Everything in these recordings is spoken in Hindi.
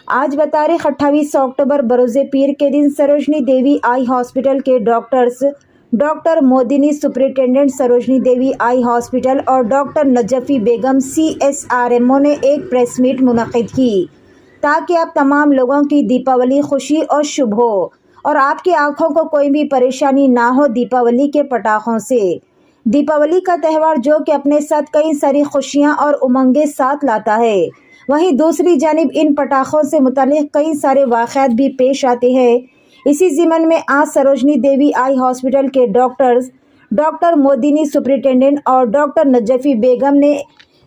आज बतारीख 28 अक्टूबर बरोज़े पीर के दिन सरोजनी देवी आई हॉस्पिटल के डॉक्टर्स डॉक्टर मोदिनी सुपरिटेंडेंट सरोजनी देवी आई हॉस्पिटल और डॉक्टर नजफ़ी बेगम CSRMO ने एक प्रेस मीट मुनक़िद की ताकि आप तमाम लोगों की दीपावली खुशी और शुभ हो और आपकी आंखों को कोई भी परेशानी ना हो दीपावली के पटाखों से। दीपावली का त्यौहार जो कि अपने साथ कई सारी खुशियां और उमंगें साथ लाता है, वहीं दूसरी जानिब इन पटाखों से मुतालिक कई सारे वाक़यात भी पेश आते हैं। इसी ज़िमन में आज सरोजनी देवी आई हॉस्पिटल के डॉक्टर्स डॉक्टर मोदिनी सुपरिटेंडेंट और डॉक्टर नजफ़ी बेगम ने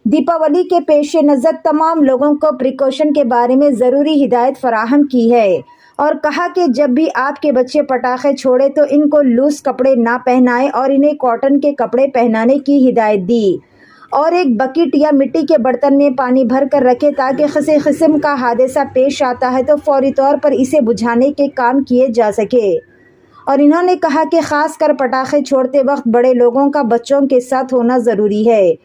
दीपावली के पेश नज़र तमाम लोगों को प्रिकॉशन के बारे में ज़रूरी हिदायत फराहम की है और कहा कि जब भी आपके बच्चे पटाखे छोड़े तो इनको लूज़ कपड़े ना पहनाएं और इन्हें कॉटन के कपड़े पहनाने की हिदायत दी और एक बकेट या मिट्टी के बर्तन में पानी भर कर रखें ताकि किसी किस्म का हादसा पेश आता है तो फौरी तौर पर इसे बुझाने के काम किए जा सके। और इन्होंने कहा कि ख़ासकर पटाखे छोड़ते वक्त बड़े लोगों का बच्चों के साथ होना ज़रूरी है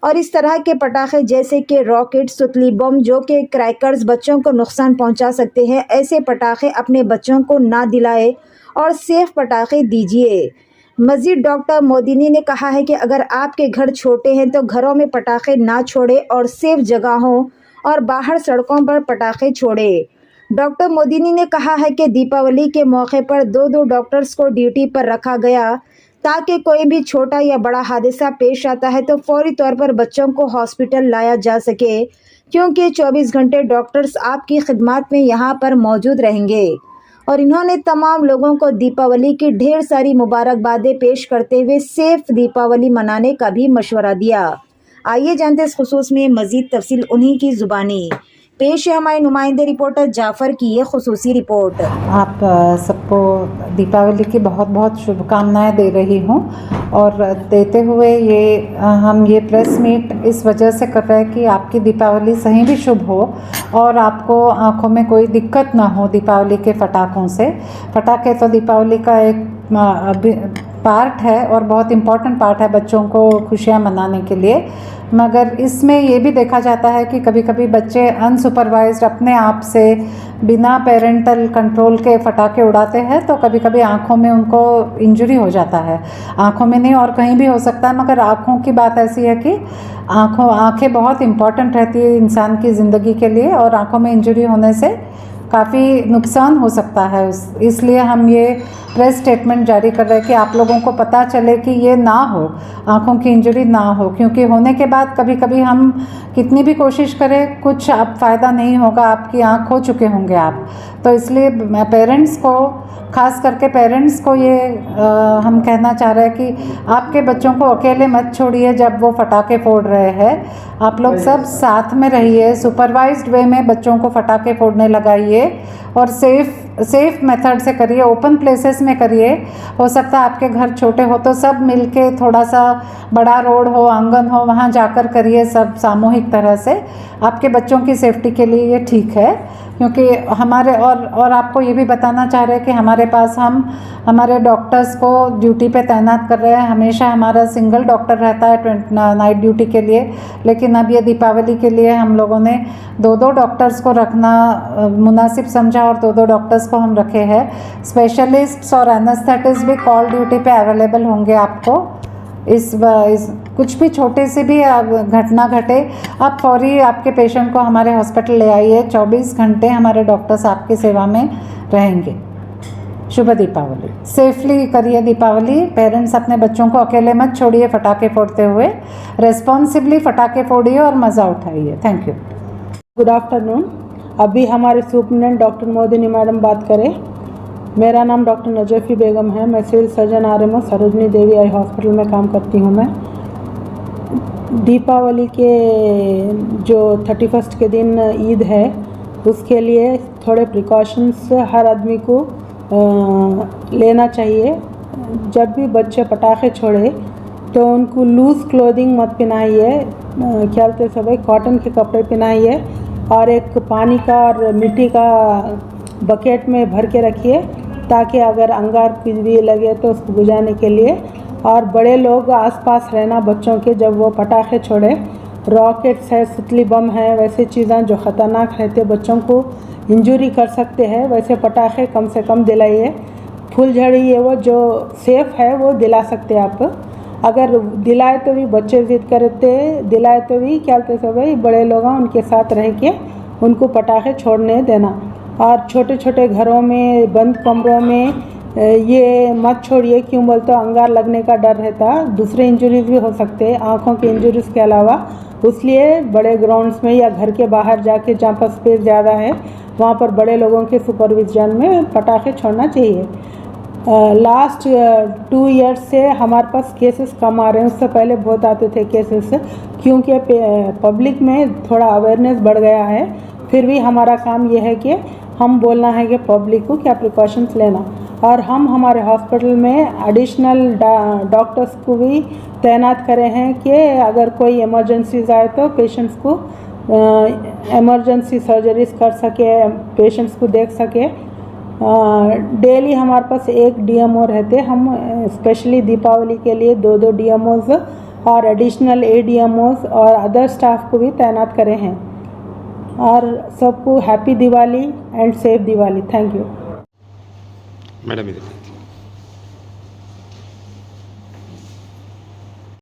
और इस तरह के पटाखे जैसे कि रॉकेट, सुतली बम जो कि क्रैकर्स बच्चों को नुकसान पहुंचा सकते हैं, ऐसे पटाखे अपने बच्चों को ना दिलाए और सेफ पटाखे दीजिए। मज़ीद डॉक्टर मोदिनी ने कहा है कि अगर आपके घर छोटे हैं तो घरों में पटाखे ना छोड़े और सेफ जगहों और बाहर सड़कों पर पटाखे छोड़े। डॉक्टर मोदिनी ने कहा है कि दीपावली के मौके पर दो डॉक्टर्स को ड्यूटी पर रखा गया ताकि कोई भी छोटा या बड़ा हादसा पेश आता है तो फौरी तौर पर बच्चों को हॉस्पिटल लाया जा सके, क्योंकि 24 घंटे डॉक्टर्स आपकी खिदमत में यहाँ पर मौजूद रहेंगे। और इन्होंने तमाम लोगों को दीपावली की ढेर सारी मुबारकबादें पेश करते हुए सेफ दीपावली मनाने का भी मशवरा दिया। आइए जानते हैं इस खुसूस में मज़ीद तफसील उन्हीं की ज़ुबानी। पेश है हमारे नुमाइंदे रिपोर्टर जाफ़र की ये खुसूसी रिपोर्ट। आप सबको दीपावली की बहुत बहुत शुभकामनाएं दे रही हूँ और देते हुए हम ये प्रेस मीट इस वजह से कर रहे हैं कि आपकी दीपावली सही भी शुभ हो और आपको आँखों में कोई दिक्कत ना हो दीपावली के पटाखों से। पटाखे तो दीपावली का एक पार्ट है और बहुत इम्पॉर्टेंट पार्ट है बच्चों को खुशियाँ मनाने के लिए, मगर इसमें ये भी देखा जाता है कि कभी कभी बच्चे अनसुपरवाइज्ड अपने आप से बिना पेरेंटल कंट्रोल के पटाखे उड़ाते हैं तो कभी कभी आँखों में उनको इंजरी हो जाता है। आँखों में नहीं और कहीं भी हो सकता है, मगर आँखों की बात ऐसी है कि आँखें बहुत इम्पॉर्टेंट रहती है इंसान की ज़िंदगी के लिए और आँखों में इंजरी होने से काफ़ी नुकसान हो सकता है। इसलिए हम ये प्रेस स्टेटमेंट जारी कर रहे हैं कि आप लोगों को पता चले कि ये ना हो, आँखों की इंजरी ना हो, क्योंकि होने के बाद कभी कभी हम कितनी भी कोशिश करें कुछ अब फ़ायदा नहीं होगा, आपकी आँख खो चुके होंगे आप। तो इसलिए पेरेंट्स को, ख़ास करके पेरेंट्स को ये हम कहना चाह रहे हैं कि आपके बच्चों को अकेले मत छोड़िए जब वो पटाखे फोड़ रहे हैं। आप लोग सब साथ में रहिए, सुपरवाइज्ड वे में बच्चों को पटाखे फोड़ने लगाइए और सेफ मेथड से करिए, ओपन प्लेसेस में करिए। हो सकता है आपके घर छोटे हो तो सब मिलके, थोड़ा सा बड़ा रोड हो, आंगन हो, वहाँ जाकर करिए सब सामूहिक तरह से। आपके बच्चों की सेफ्टी के लिए ये ठीक है, क्योंकि हमारे और आपको ये भी बताना चाह रहे हैं कि हमारे पास हम हमारे डॉक्टर्स को ड्यूटी पे तैनात कर रहे हैं। हमेशा हमारा सिंगल डॉक्टर रहता है नाइट ड्यूटी के लिए, लेकिन अब ये दीपावली के लिए हम लोगों ने दो डॉक्टर्स को रखना मुनासिब समझा और दो डॉक्टर्स को हम रखे हैं। स्पेशलिस्ट्स और एनेस्थेटिस्ट भी कॉल ड्यूटी पे अवेलेबल होंगे आपको। इस कुछ भी छोटे से भी घटना घटे, आप फौरी आपके पेशेंट को हमारे हॉस्पिटल ले आइए। 24 घंटे हमारे डॉक्टर्स आपकी सेवा में रहेंगे। शुभ दीपावली। सेफली करिए दीपावली। पेरेंट्स अपने बच्चों को अकेले मत छोड़िए पटाखे फोड़ते हुए, रेस्पॉन्सिबली पटाखे फोड़िए और मज़ा उठाइए। Thank you. Good afternoon. अभी हमारे सुपरिटेंडेंट डॉक्टर मोदिनी मैडम बात करें। मेरा नाम डॉक्टर नजफ़ी बेगम है। मैं सिविल सर्जन RMO सरोजनी देवी आई हॉस्पिटल में काम करती हूँ। मैं दीपावली के जो 31 के दिन ईद है उसके लिए थोड़े प्रिकॉशंस हर आदमी को लेना चाहिए। जब भी बच्चे पटाखे छोड़े तो उनको लूज़ क्लोथिंग मत पहनाइए, ख्याल से सभी कॉटन के कपड़े पहनाइए और एक पानी का और मिट्टी का बकेट में भर के रखिए ताकि अगर अंगार कुछ भी लगे तो उसको बुझाने के लिए। और बड़े लोग आसपास रहना बच्चों के जब वो पटाखे छोड़े रॉकेट्स है, सुतली बम है, वैसे चीज़ें जो ख़तरनाक रहते बच्चों को इंजरी कर सकते हैं, वैसे पटाखे कम से कम दिलाइए। फुलझड़ी है वो जो सेफ़ है वो दिला सकते आप। अगर दिलाए तो भी बच्चे ज़िद करते, दिलाए तो भी क्या कहते हैं भाई, बड़े लोग उनके साथ रह के उनको पटाखे छोड़ने देना। और छोटे छोटे घरों में, बंद कमरों में ये मत छोड़िए। क्यों बोलते तो अंगार लगने का डर रहता, दूसरे इंजरीज भी हो सकते हैं आँखों के इंजरीज के अलावा। इसलिए बड़े ग्राउंड्स में या घर के बाहर जाके जहाँ पर स्पेस ज़्यादा है वहाँ पर बड़े लोगों के सुपरविजन में पटाखे छोड़ना चाहिए। लास्ट 2 ईयर्स से हमारे पास केसेस कम आ रहे हैं, उससे पहले बहुत आते थे केसेस, क्योंकि पब्लिक में थोड़ा अवेयरनेस बढ़ गया है। फिर भी हमारा काम यह है कि हम बोलना है कि पब्लिक को क्या प्रिकॉशंस लेना। और हम हमारे हॉस्पिटल में एडिशनल डॉक्टर्स को भी तैनात करे हैं कि अगर कोई इमरजेंसीज आए तो पेशेंट्स को इमरजेंसी सर्जरीज कर सके, पेशेंट्स को देख सके। डेली हमारे पास एक डीएमओ रहते, हम स्पेशली दीपावली के लिए 2 डीएमओज और एडिशनल एडीएमओज और अदर स्टाफ को भी तैनात करे हैं। और सबको happy Diwali and safe Diwali. Thank you madam इधर